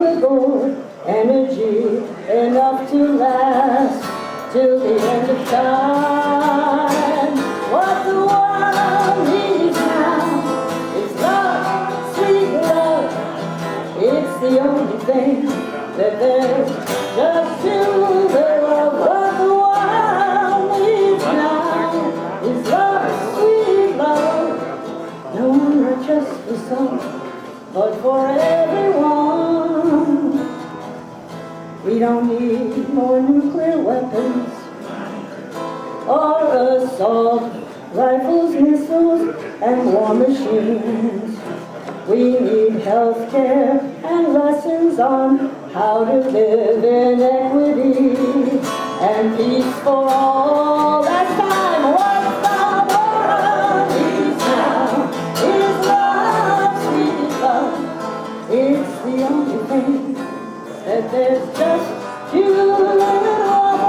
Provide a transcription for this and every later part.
Energy enough to last till the end of time. What the world needs now is love, sweet love. It's the only thing that there's just to the love. What the world needs now is love, sweet love. No, not just for some, but for everyone. We don't need more nuclear weapons or assault rifles, missiles, and war machines. We need health care and lessons on how to live in equity and peace for all. That's time. What the world needs now is love, sweet love. It's the only thing that there's just too little of.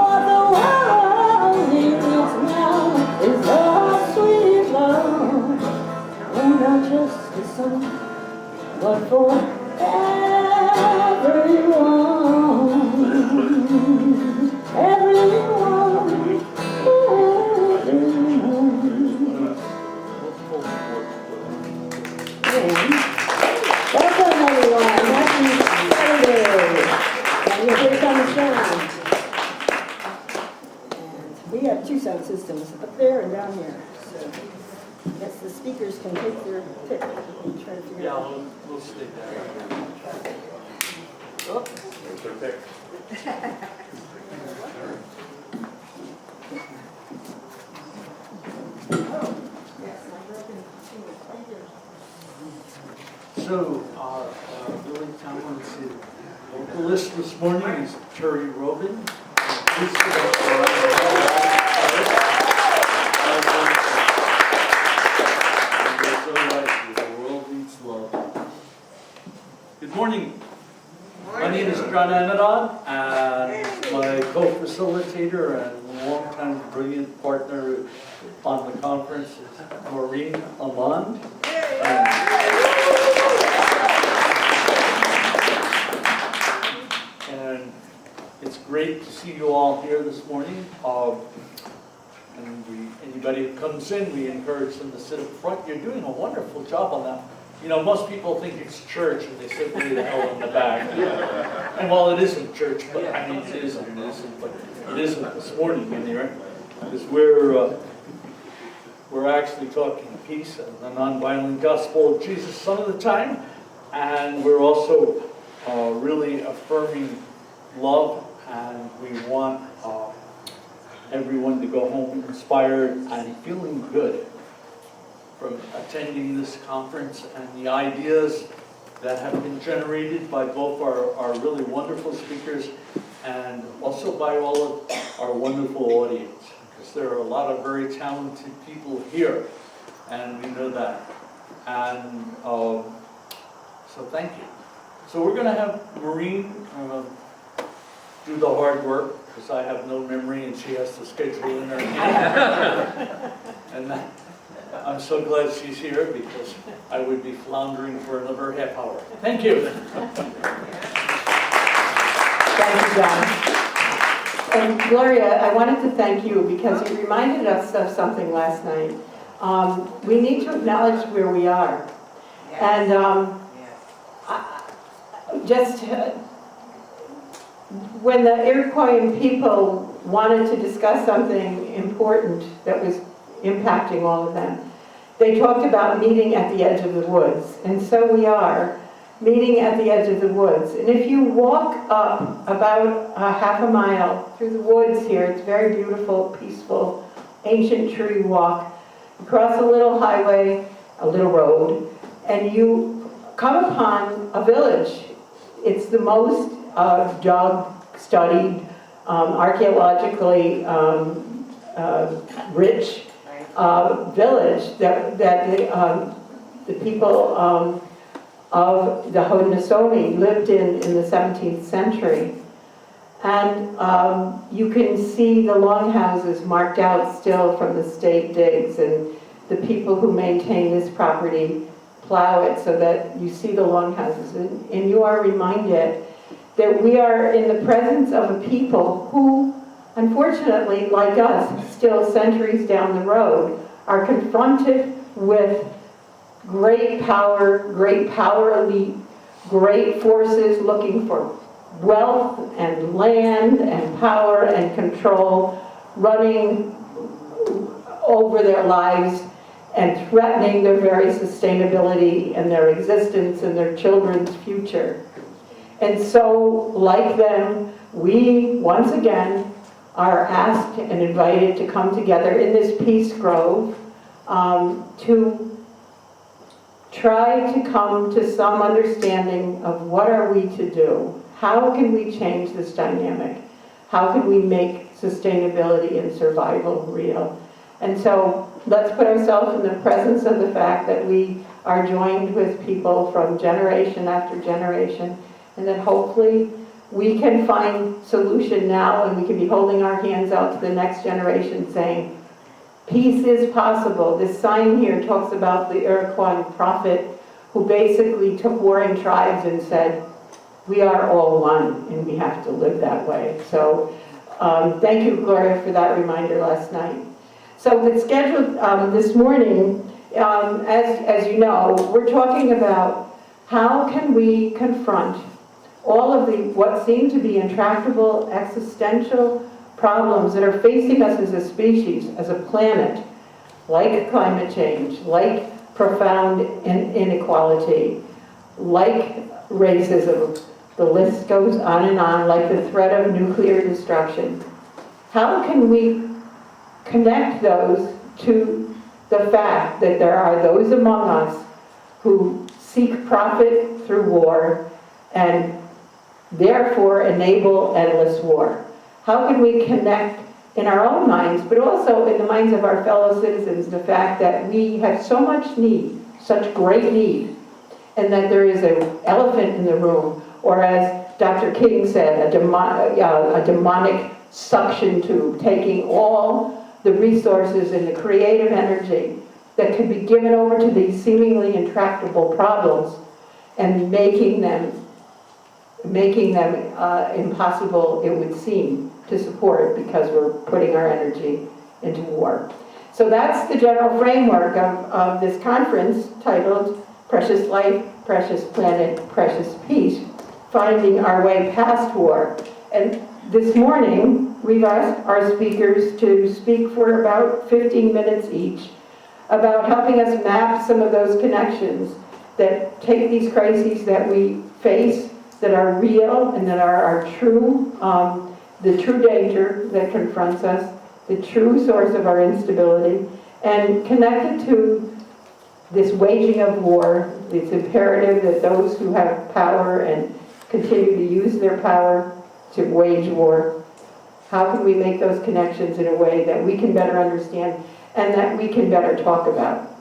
What the world needs now is love, sweet love. Oh, not just the sun, but for everyone, everyone, everyone. Welcome, everyone. Happy Saturday. And here comes John. And we have two sound systems, up there and down here. So I guess the speakers can take their pick and try to figure it out. Yeah, we'll stick there. Oh, there's their pick. So, our Billy Tomlinson vocalist this morning is Kateri Robin. Please give us a round of applause. The world needs love. Good morning. My name is John Amadon, and my co-facilitator and longtime brilliant partner on the conference is Maureen Amand. And it's great to see you all here this morning. And anybody who comes in, we encourage them to sit up front. You're doing a wonderful job on that. You know, most people think it's church and they sit way the hell in the back. And while it isn't church, but I mean it is and it isn't, but it isn't this morning anyway, because we're actually talking peace and the nonviolent gospel of Jesus some of the time, and we're also really affirming love, and we want everyone to go home inspired and feeling good from attending this conference and the ideas that have been generated by both our really wonderful speakers and also by all of our wonderful audience, because there are a lot of very talented people here, and we know that. And so thank you. So we're going to have Maureen do the hard work, because I have no memory and she has to schedule in her hand. And I'm so glad she's here, because I would be floundering for another half hour. Thank you. Thank you, John. And Gloria, I wanted to thank you because you reminded us of something last night. We need to acknowledge where we are. And when the Iroquoian people wanted to discuss something important that was impacting all of them, they talked about meeting at the edge of the woods. And so we are meeting at the edge of the woods. And if you walk up about half a mile through the woods here, it's very beautiful, peaceful, ancient tree walk. You cross a little highway, a little road, and you come upon a village. It's the most dug, studied, archaeologically rich village that the people of the Haudenosaunee lived in the 17th century. And you can see the longhouses marked out still from the state digs, and the people who maintain this property plow it so that you see the longhouses. And you are reminded that we are in the presence of a people who, unfortunately, like us, still centuries down the road, are confronted with great power elite, great forces looking for wealth and land and power and control, running over their lives and threatening their very sustainability and their existence and their children's future. And so, like them, we, once again, are asked and invited to come together in this peace grove to try to come to some understanding of what are we to do? How can we change this dynamic? How can we make sustainability and survival real? And so let's put ourselves in the presence of the fact that we are joined with people from generation after generation, and that hopefully we can find solution now, and we can be holding our hands out to the next generation saying, peace is possible. This sign here talks about the Iroquois prophet who basically took warring tribes and said, we are all one, and we have to live that way. So thank you, Gloria, for that reminder last night. So the schedule this morning, as you know, we're talking about how can we confront all of the what seem to be intractable existential problems that are facing us as a species, as a planet, like climate change, like profound inequality, like racism. The list goes on and on, like the threat of nuclear destruction. How can we connect those to the fact that there are those among us who seek profit through war and therefore enable endless war? How can we connect in our own minds, but also in the minds of our fellow citizens, the fact that we have so much need, such great need, and that there is an elephant in the room, or as Dr. King said, a demonic suction tube, taking all the resources and the creative energy that could be given over to these seemingly intractable problems and making them impossible, it would seem, to support because we're putting our energy into war. So that's the general framework of this conference titled Precious Life, Precious Planet, Precious Peace, Finding Our Way Past War. And this morning, we've asked our speakers to speak for about 15 minutes each about helping us map some of those connections that take these crises that we face, that are real and that are our true, the true danger that confronts us, the true source of our instability, and connect it to this waging of war. It's imperative that those who have power and continue to use their power to wage war, how can we make those connections in a way that we can better understand and that we can better talk about?